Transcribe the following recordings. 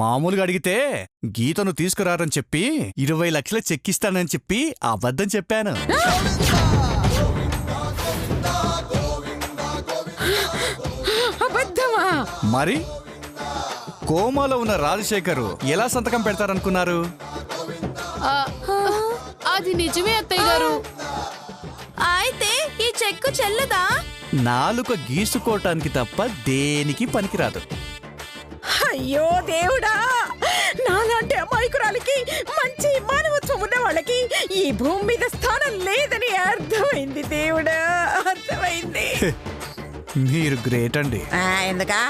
మామూలుగా అడిగితే గీతను తీసుకురారని చెప్పి 20 లక్షల చెక్కిస్తానని చెప్పి అబద్ధం చెప్పాను. అబద్ధమా? మరి కోమాలో ఉన్న రాజశేఖర్ ఎలా సంతకం పెడతారనుకున్నారు? అది నిజమే అత్తయ్య గారు. అయితే ఈ చెక్కు చెల్లదా? నాలుక గీసుకోవటానికి తప్ప దేనికి పనికిరాదు. అయ్యో దేవుడా, నాలాంటి అమాయకురాలకి, మంచి మానవత్వం ఉన్న వాళ్ళకి ఈ భూమి మీద స్థానం లేదని అర్థమైంది. దేవుడా, అర్థమైంది. మీరు గ్రేట్ అండి. ఎందుకా?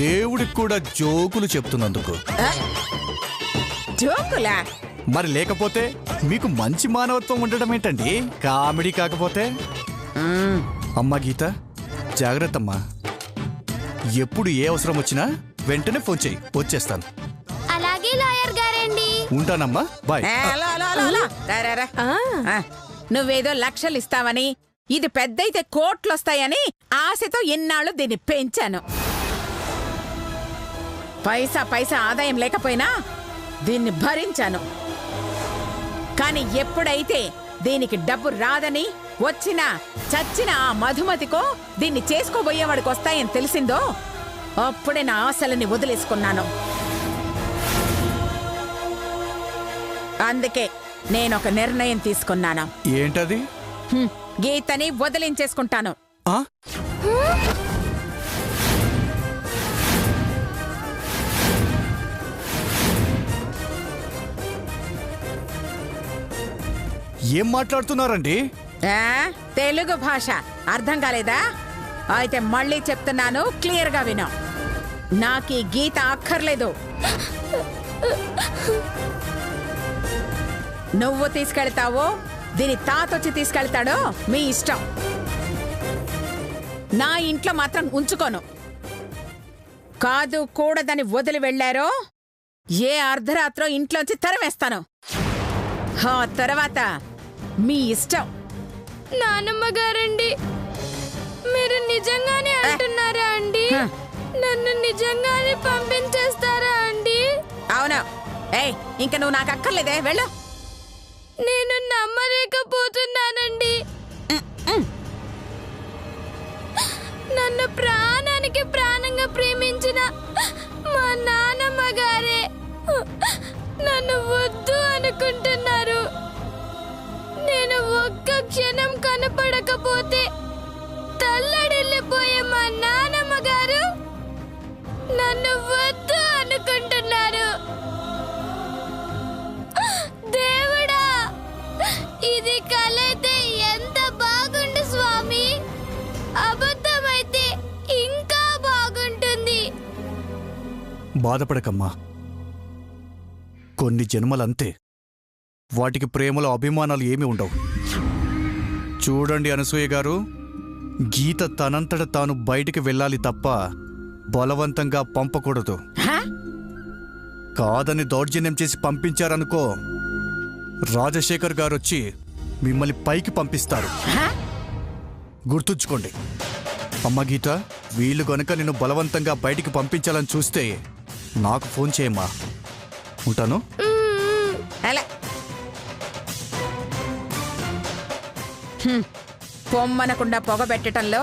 దేవుడికి కూడా జోకులు చెప్తున్నందుకు. జోకులా? మరి లేకపోతే మీకు మంచి మానవత్వం ఉండడం ఏంటండి? కామెడీ కాకపోతే. అమ్మా గీత, జాగ్రత్త అమ్మా. ఎప్పుడు ఏ అవసరం వచ్చినా వెంటనే ఫోన్ చేయి, వచ్చేస్తాను. అలాగే లాయర్ గారండి. ఉంటానమ్మా, బాయ్. నువ్వేదో లక్షలు ఇస్తావని, ఇది పెద్దయితే కోట్లొస్తాయని ఆశతో ఎన్నాళ్ళు దీన్ని పెంచాను. పైసా పైసా ఆదాయం లేకపోయినా దీన్ని భరించాను. కానీ ఎప్పుడైతే దీనికి డబ్బు రాదని, వచ్చినా చచ్చిన ఆ మధుమతికో దీన్ని చేసుకోబోయేవాడికి వస్తాయని తెలిసిందో అప్పుడే నా ఆశలని వదిలేసుకున్నాను. అందుకే నేనొక నిర్ణయం తీసుకున్నాను. ఏంటది? గీతని వదిలించేసుకుంటాను. ఏం మాట్లాడుతున్నారండి? తెలుగు భాష అర్థం కాలేదా? అయితే మళ్ళీ చెప్తున్నాను, క్లియర్గా విను. నాకు ఈ గీత అక్కర్లేదు. నువ్వు తీసుకెళ్తావో దీని తాతొచ్చి తీసుకెళ్తాడో మీ ఇష్టం. నా ఇంట్లో మాత్రం ఉంచుకోను. కాదు కూడదని వదిలి వెళ్లారో ఏ అర్ధరాత్రో ఇంట్లోంచి తరిమేస్తాను. ఆ తర్వాత మీ ఇష్టం. నానమ్మ గారండి, మీరు నిజంగానే అంటున్నారా అండి? నన్ను నిజంగానే పంపించేస్తారా అండి? అవును. ఇంక నువ్వు నాకు అక్కర్లేదే, వెళ్ళు. నేను నమ్మలేకపోతున్నానండి. నన్ను ప్రాణానికి ప్రాణంగా ప్రేమించిన మా నానమ్మ గారే నన్ను వద్దు అనుకుంటున్నారు. నేను ఒక్క క్షణం కనపడకపోతే తల్లడిల్లిపోయే మా నానమ్మ గారు నన్ను వద్దు అనుకుంటున్నారు. దేవుడా, ఇది కలైతే ఎంత బాగుండు స్వామి, అబద్ధమైతే ఇంకా బాగుంటుంది. బాధపడకమ్మా, కొన్ని జన్మలంతే. వాటికి ప్రేమలో అభిమానాలు ఏమీ ఉండవు. చూడండి అనసూయ గారు, గీత తనంతట తాను బయటికి వెళ్ళాలి తప్ప బలవంతంగా పంపకూడదు. కాదని దౌర్జన్యం చేసి పంపించారనుకో, రాజశేఖర్ గారొచ్చి మిమ్మల్ని పైకి పంపిస్తారు. గుర్తుంచుకోండి. అమ్మ గీత, వీళ్ళు గనుక నిన్ను బలవంతంగా బయటికి పంపించాలని చూస్తే నాకు ఫోన్ చేయమ్మా. ఉంటాను. పొమ్మనకుండా పొగబెట్టడంలో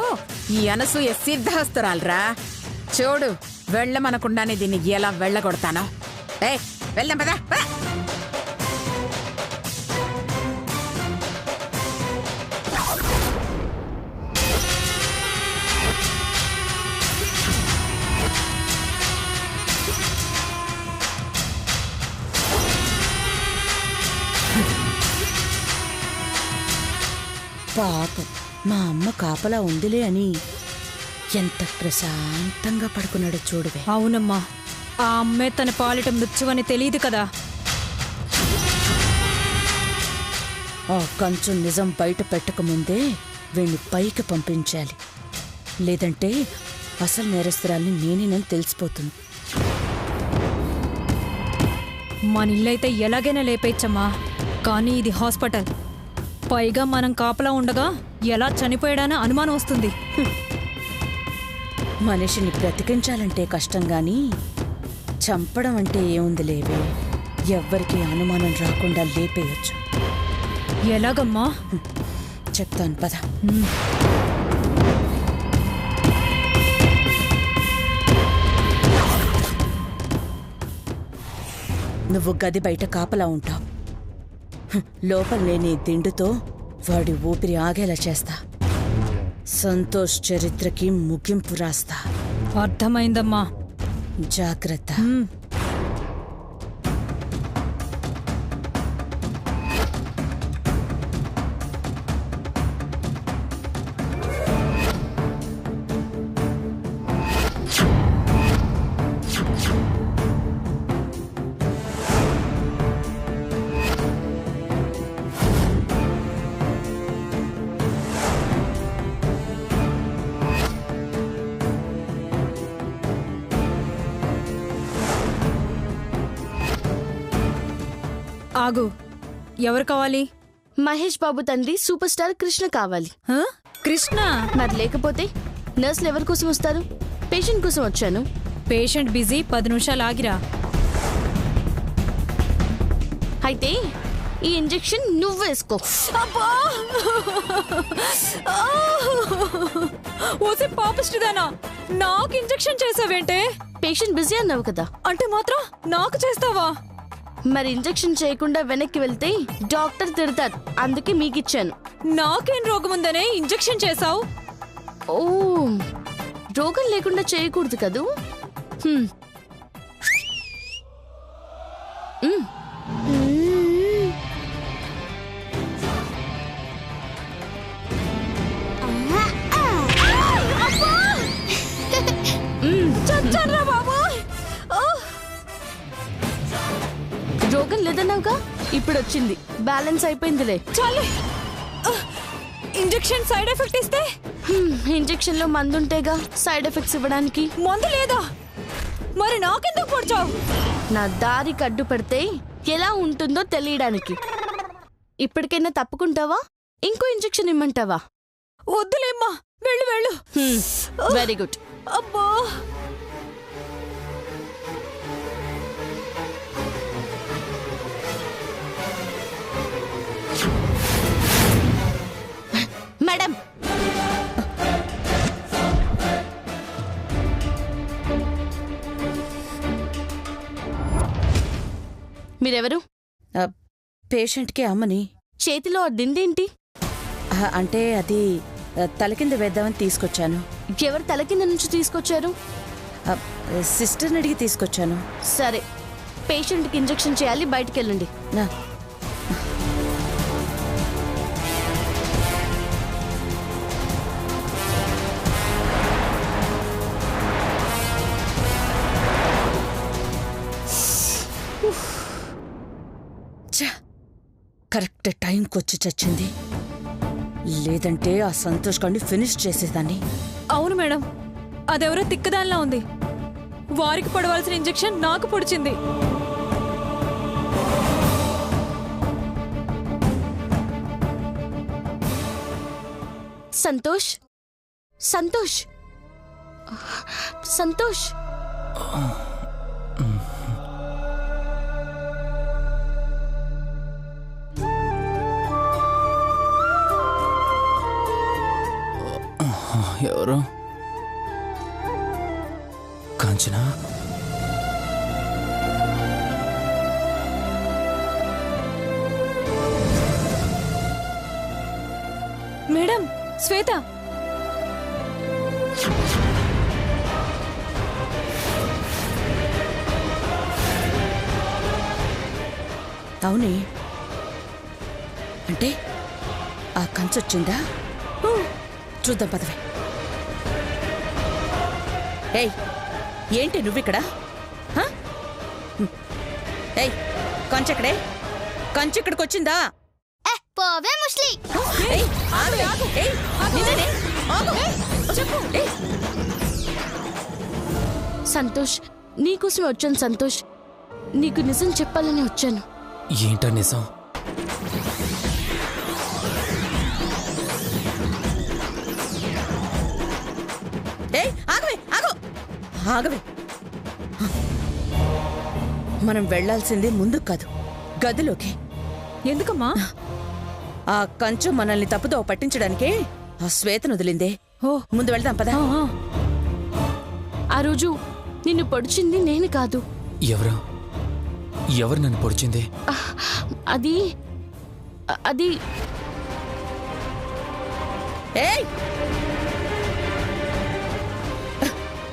ఈ అనసూయ సిద్ధహస్తురాలరా. చూడు, వెళ్ళమనకుండానే దీన్ని ఎలా వెళ్ళగొడతానో. వెళ్దాం పదా. పాపం మా అమ్మ కాపలా ఉందిలే అని ఎంత ప్రశాంతంగా పడుకున్నాడో చూడవే. అవునమ్మా, ఆ అమ్మే తన పాలిట మృత్యువని తెలియదు కదా. ఆ కంచం నిజం బయట పెట్టకముందే వీణ్ణి పైకి పంపించాలి. లేదంటే అసలు నేరస్తురాల్ని నేనేనని తెలిసిపోతుంది. మన ఇల్లైతే ఎలాగైనా లేపేచ్చమ్మా, కానీ ఇది హాస్పిటల్. పైగా మనం కాపలా ఉండగా ఎలా చనిపోయాడని అనుమానం వస్తుంది. మనిషిని బ్రతికించాలంటే కష్టం గాని చంపడం అంటే ఏముంది లేవే, ఎవ్వరికీ అనుమానం రాకుండా లేపేయచ్చు. ఎలాగమ్మా? చెప్తాను పద. నువ్వు గది బయట కాపలా ఉంటావు. లోపల నేనే దిండుతో వాడి ఊపిరి ఆగేలా చేస్తా. సంతోష్ చరిత్రకి ముగింపు రాస్తా. అర్థమైందమ్మా. జాగ్రత్త. ఆగు, ఎవరు కావాలి? మహేష్ బాబు తండ్రి సూపర్ స్టార్ కృష్ణ కావాలి. హ? కృష్ణ? మరి లేకపోతే నర్సులు ఎవరి కోసం వస్తారు? పేషెంట్ కోసం వచ్చాను. పేషెంట్ బిజీ, 10 నిమిషాలు ఆగిరా. అయితే ఈ ఇంజెక్షన్ నువ్వు వేసుకో. ఓసే పాపిష్టిదానా, నాకు ఇంజెక్షన్ చేసావేంటే? పేషెంట్ బిజీ అన్నావు కదా, అంటే మాత్రం నాకు చేస్తావా? మరి ఇంజెక్షన్ చేయకుండా వెనక్కి వెళ్తే డాక్టర్ తిడతారు, అందుకే మీకిచ్చాను. నాకేం రోగం ఉందనే ఇంజెక్షన్ చేసావు? ఓ, రోగం లేకుండా చేయకూడదు కదూ. రోగం లేదన్నావుగా, ఇప్పుడు వచ్చింది. బ్యాలెన్స్ అయిపోయిందిలే. చాలే. ఇంజెక్షన్ సైడ్ ఎఫెక్ట్ ఇస్తే? ఇంజెక్షన్ లో మందుంటేగా సైడ్ ఎఫెక్ట్స్ ఇవ్వడానికి. మందు లేదా? మరి నాకెందుకు పొడిచావు? నా దారికి అడ్డు పడితే ఎలా ఉంటుందో తెలియడానికి. ఇప్పటికైనా తప్పుకుంటావా, ఇంకో ఇంజెక్షన్ ఇమ్మంటావా? వద్దులేమ్మా, వెళ్ళు వెళ్ళు. Very good. అబ్బా, మేడం, మీరెవరు? పేషెంట్కి అమ్మని. చేతిలో ఆ దిండేంటి? అంటే అది తల కింద వేద్దామని తీసుకొచ్చాను. ఎవరు తల కింద నుంచి తీసుకొచ్చారు? సిస్టర్ని అడిగి తీసుకొచ్చాను. సరే, పేషెంట్కి ఇంజెక్షన్ చేయాలి, బయటికి వెళ్ళండి. కరెక్ట్ టైంకి వచ్చి చచ్చింది, లేదంటే ఆ సంతోష్ గారిని ఫినిష్ చేసేదాన్ని. అవును మేడం, అదెవరో తిక్కదానిలా ఉంది. వారికి పడవలసిన ఇంజెక్షన్ నాకు పొడిచింది. సంతోష్, సంతోష్, సంతోష్. ఎవరు? కాంచనా? మేడం, శ్వేత. అవునే, అంటే ఆ కంచొచ్చిందా? చూద్దాం పదవే. ఏయ్, ఏంటి నువ్విక్కడ? ఏయ్, కంచెక్కడే? కంచెక్కడికి వచ్చిందా? పోవే ముస్లి. సంతోష్, నీకోసమే వచ్చాను. సంతోష్, నీకు నిజం చెప్పాలని వచ్చాను. ఏంటా నిజం? ఏయ్, ఆగవే, ఆగ. ఆగవే. మనం వెళ్లాల్సింది ముందు కాదు, గదిలోకి. ఎందుకమ్మా? ఆ కంచు మనల్ని తప్పుదో పట్టించడానికే ఆ శ్వేతను వదిలిందే. ఓ ముందు వెళ్దాం పదా. ఆ రోజు నిన్ను పొడిచింది నేను కాదు. ఎవరు నన్ను పొడిచింది? అది అది ఏయ్,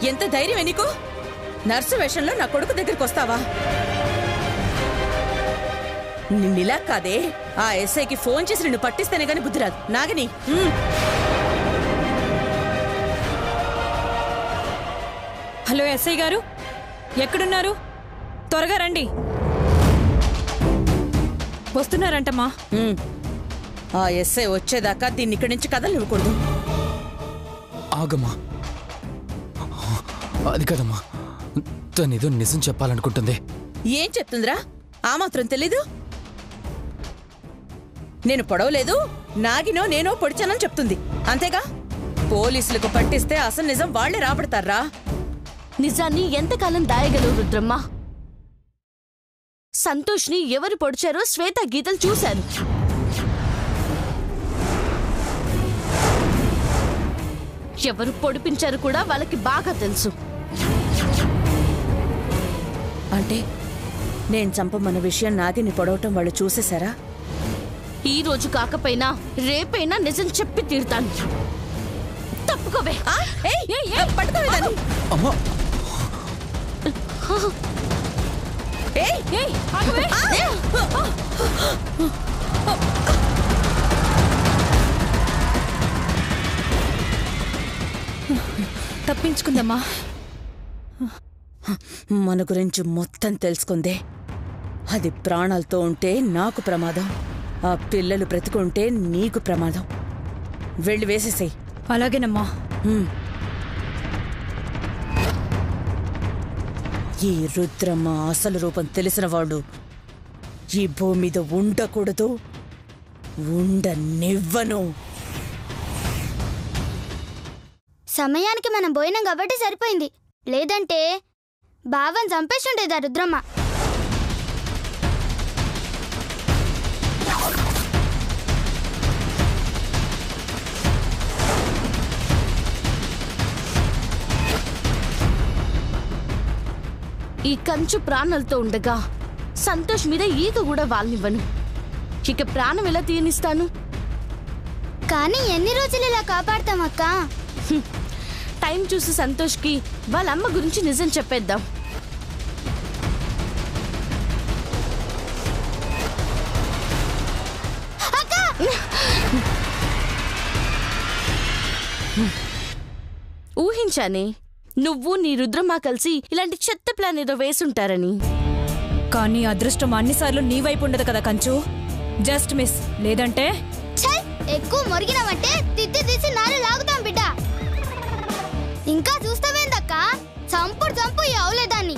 ఎంత ధైర్యమే నీకు? నర్సు వేషంలో నా కొడుకు దగ్గరికి వస్తావా? నిన్నిలా కాదే, ఆ ఎస్ఐకి ఫోన్ చేసి నిన్ను పట్టిస్తేనే గాని బుద్ధి రాదు. నాగని, హలో ఎస్ఐ గారు, ఎక్కడున్నారు? త్వరగా రండి. వస్తున్నారంటమ్మా. ఆ ఎస్ఐ వచ్చేదాకా దీన్ని ఇక్కడి నుంచి కదలనివ్వకూడదు. ఆగమ్మా, అది కదమ్మా, తనేదో నిజం చెప్పాలనుకుంటుంది. ఏం చెప్తుందిరా? ఆ మాత్రం తెలీదు? నేను పొడవలేదు, నాగినో నేనో పొడిచానని చెప్తుంది, అంతేగా? పోలీసులకు పట్టిస్తే అసలు నిజం వాళ్లే రాబడతారా? నిజాన్ని ఎంతకాలం దాయగలవు రుద్రమ్మ? సంతోష్ని ఎవరు పొడిచారో శ్వేత గీతలు చూశారు. ఎవరు పొడిపించారు కూడా వాళ్ళకి బాగా తెలుసు. అంటే నేను చంపమన్న విషయం నాగిని పొడవటం వాళ్ళు చూసేశారా? ఈ రోజు కాకపోయినా రేపైనా నిజం చెప్పి తీరుతాను. తప్పుకోవే. పట్టుకోవేదాన్ని. అమ్మా, తప్పించుకుందమ్మా. మన గురించి మొత్తం తెలుసుకుందే. అది ప్రాణాలతో ఉంటే నాకు ప్రమాదం, ఆ పిల్లలు బ్రతుకుంటే నీకు ప్రమాదం. వెళ్ళి వేసేసేయ్. అలాగేనమ్మా. ఈ రుద్రమ్మ అసలు రూపం తెలిసినవాడు ఈ భూమి మీద ఉండకూడదు, ఉండనివ్వను. సమయానికి మనం పోయినాం కాబట్టి సరిపోయింది, లేదంటే బావని చంపేస్తుండేదా రుద్రమ్మ. ఈ కంచు ప్రాణాలతో ఉండగా సంతోష్ మీద ఈగ కూడా వాళ్ళనివ్వను. ఇక ప్రాణం ఎలా తీయనిస్తాను? కానీ ఎన్ని రోజులు ఇలా కాపాడతామక్క? టైం చూసి సంతోష్కి వాళ్ళ అమ్మ గురించి నిజం చెప్పేద్దాం. ఊహించానే నువ్వు నీ రుద్రమ్మ కలిసి ఇలాంటి చెత్త ప్లాన్ ఏదో వేసుంటారని. కానీ అదృష్టం అన్నిసార్లు నీ వైపు ఉండదు కదా కంచు. Just miss. లేదంటే ఎక్కువ మొరిగినవంటే తిత్తి తీసి నాలు లాగుతాం బిడ్డ. ఇంకా చూస్తావేందక్క? చంపుడు చంపు ఈ అవలేదాన్ని.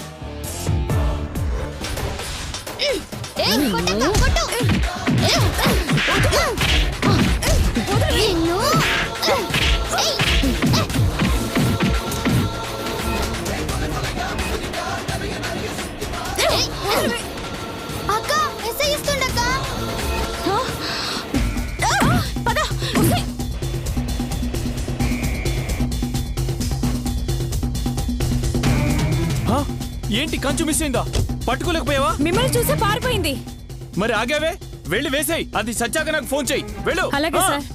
అక్క ఎస్ఐ ఇస్తుండక్క. ఏంటి కంచు మిస్ అయిందా? పట్టుకోలేకపోయావా? మిమ్మల్ని చూసి పారిపోయింది. మరి ఆగావే? వెళ్ళి వేసేయ్. అది సచ్చాక నాకు ఫోన్ చెయ్యి. వెళ్ళు. అలాగే సార్.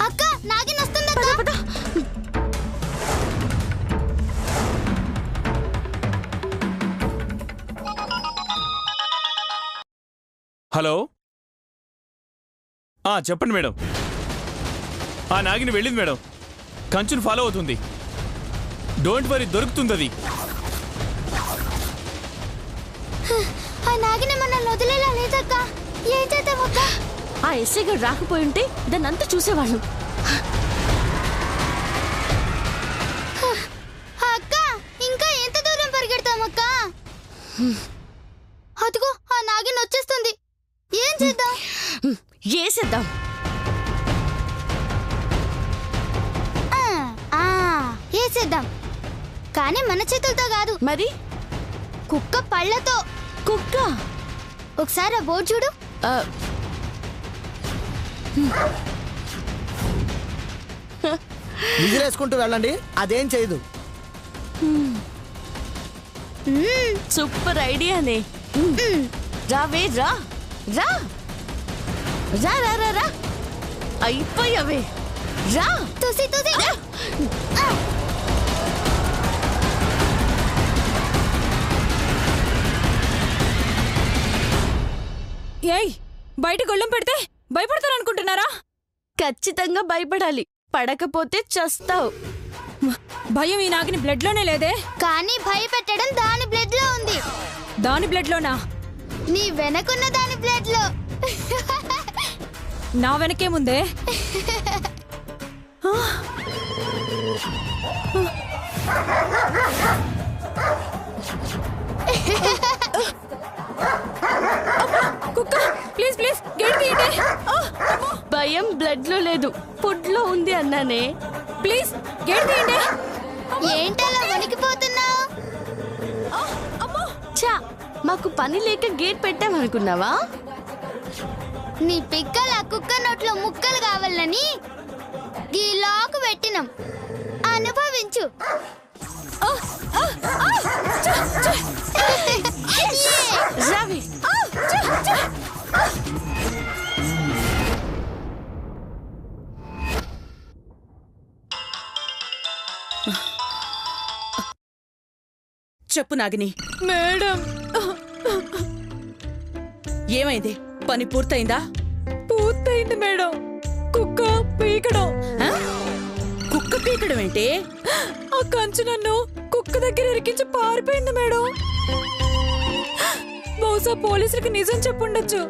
అక్క నాగిన్ వస్తుందక్క. హలో, చెప్పండి మేడం. నాగిని వెళ్ళింది మేడం. కంచుని ఫాలో అవుతుంది. డోంట్ వరీ, దొరుకుతుంది అది. ఆ నాగిని మనల్ని వదిలేలా లేదక్క. ఏం చేద్దామక్క? ఆ ఎస్ఐ గారు రాకపోయి ఉంటే దాన్ని అంతా చూసేవాళ్ళు. అక్క ఇంకా ఎంత దూరం పరిగెడతామక్క? అదిగో ఆ నాగిని వచ్చేస్తుంది. ఏం చేద్దాం? ఏసేద్దాం. వేసేద్దాం. కానీ మన చేతులతో కాదు, మరి కుక్క పళ్ళతో. కుక్క ఒకసారి ఆ బోర్డు చూడు. ఆ, విజిలేసుకుంటూ వెళ్ళండి, అదేం చేయదు. సూపర్ ఐడియానే. రావే రా రా రా రా రా రా అయిపోయావే రా. తుసి తుసి. ఏయ్ బయట గొళ్ళెం పెడితే భయపడతారనుకుంటున్నారా? ఖచ్చితంగా భయపడాలి, పడకపోతే చస్తావు. భయం ఈ నాగిని బ్లడ్ లోనే లేదే. కానీ భయపెట్టడం దాని బ్లడ్ లో ఉంది. దాని బ్లడ్ లోనా? నీ వెనకున్న దాని బ్లడ్ లో. నా వెనకే ముందే. కుక్క ప్లీజ్ ప్లీజ్ గేట్ తీయండి. భయం బ్లడ్ లో లేదు, ఫుడ్ లో ఉంది అన్నానే. ప్లీజ్ గేట్ తీయండి. ఏంటలా వణికిపోతున్నావు? చా, మాకు పని లేక గేట్ పెట్టామనుకున్నావా? నీ పిక్కల కుక్క నోట్లో ముక్కలు కావాలని ఈ లాకు పెట్టినాం. అనుభవించు. రావే. చెప్పు నాగిని, మేడం ఏమైంది? పని పూర్తయిందా? పూర్తయింది మేడం. కుక్క పీకడం. ఆ? కుక్క పీకడం ఏంటి? ఆ కంచు నన్ను కుక్క దగ్గర ఇరికించి పారిపోయింది మేడం. బహుశా పోలీసులకి నిజం చెప్పుండొచ్చు.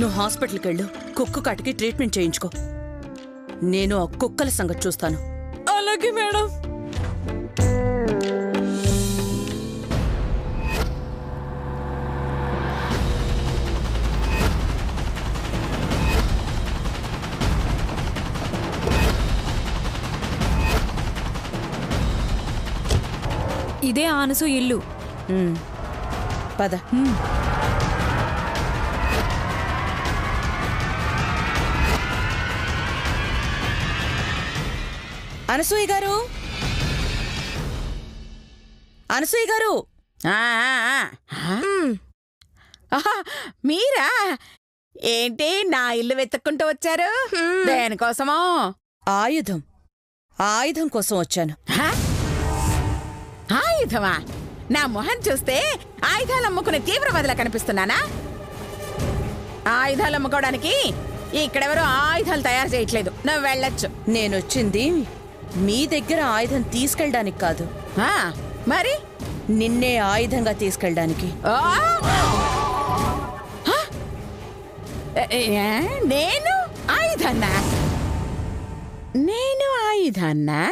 నువ్వు హాస్పిటల్కి వెళ్ళు, కుక్క కాటికి ట్రీట్మెంట్ చేయించుకో. నేను ఆ కుక్కల సంగతి చూస్తాను. అలాగే మేడం. ఇదే ఆనసు ఇల్లు. పద. అనసూయ గారు, అనసూయ గారు. మీరా? ఏంటి నా ఇల్లు వెతుక్కుంటూ వచ్చారు? దేనికోసమో? ఆయుధం కోసం వచ్చాను. ఆయుధమా? నా మొహం చూస్తే ఆయుధాలు అమ్ముకునే తీవ్రవాదిలా కనిపిస్తున్నానా? ఆయుధాలు అమ్ముకోవడానికి ఇక్కడెవరూ ఆయుధాలు తయారు చేయట్లేదు. నువ్వు వెళ్ళొచ్చు. నేనొచ్చింది మీ దగ్గర ఆయుధం తీసుకెళ్ళడానికి కాదు, మరి నిన్నే ఆయుధంగా తీసుకెళ్ళడానికి. నేను ఆయుధాన్నా? నేను ఆయుధాన్నా?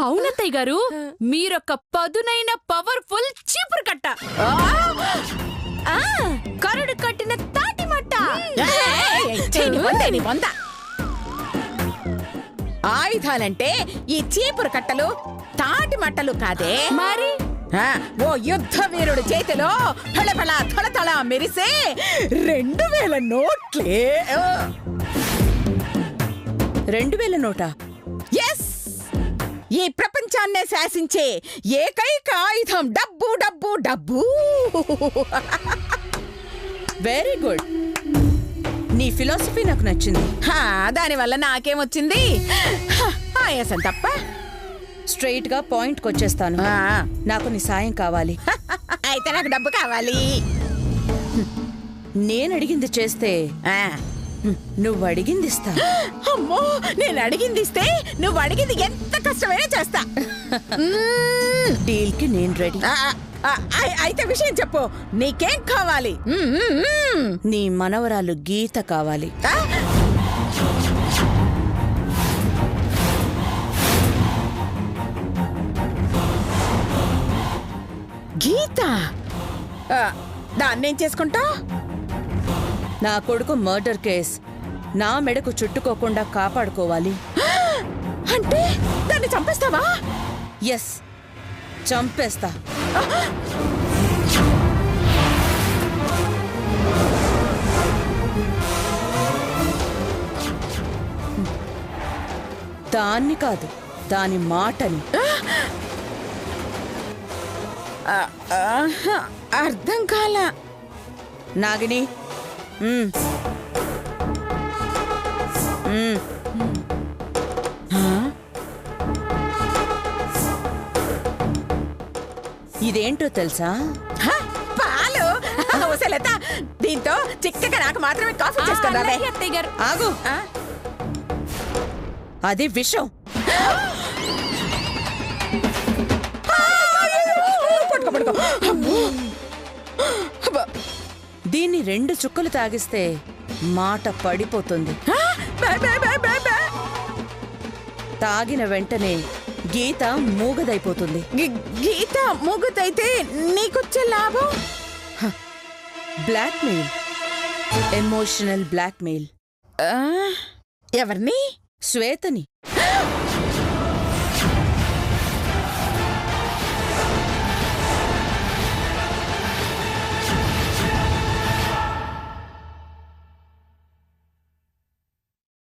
అవునత్తయ్య గారు, మీరొక్క పదునైన పవర్ఫుల్ చీపురు కట్ట. కరడు కట్టిన తాటి మట్ట. ఆయుధాలంటే ఈ చీపురు కట్టలు తాటి మట్టలు కాదే. మరి ఓ యుద్ధ వీరుడు చేతిలో ఫళఫళ థళథళ మెరిసే 2000 నోట్లే. 2000 నోటా? ఎస్, ఈ ప్రపంచాన్నే శాసించే ఏకైక ఆయుధం డబ్బు డబ్బు డబ్బు. వెరీ గుడ్, నీ ఫిలాసఫీ నాకు నచ్చింది. దానివల్ల నాకేమొచ్చింది? ఆయాసం తప్ప. స్ట్రైట్ గా పాయింట్కి వచ్చేస్తాను. నాకు నీ సాయం కావాలి. అయితే నాకు డబ్బు కావాలి. నేను అడిగింది చేస్తే నువ్వు అడిగింది ఇస్తా. అమ్మో, నేను అడిగింది ఇస్తే నువ్వు అడిగింది ఎంత కష్టమైనా చేస్తా. డీల్ కి నేను రెడీ. అయితే విషయం చెప్పు, నీకేం కావాలి? నీ మనవరాలు గీత కావాలి. గీత? దాన్నేం చేసుకుంటా? నా కొడుకు మర్డర్ కేస్ నా మెడకు చుట్టుకోకుండా కాపాడుకోవాలి. అంటే దాన్ని చంపేస్తావా? ఎస్, చంపేస్తా. దాన్ని కాదు, దాని మాటని. అర్థం కాల. నాగిని, ఇదేంటో తెలుసా? పాలు. లత, దీంతో చిక్కగా నాకు మాత్రమే కాఫీ చేసుకుందామే. ఆగు, అది విషం. దీన్ని 2 చుక్కలు తాగిస్తే మాట పడిపోతుంది. తాగిన వెంటనే గీత మూగదైపోతుంది. గీత మూగదైతే నీకొచ్చే లాభం? Blackmail, emotional blackmail. ఎవరిని? శ్వేతని.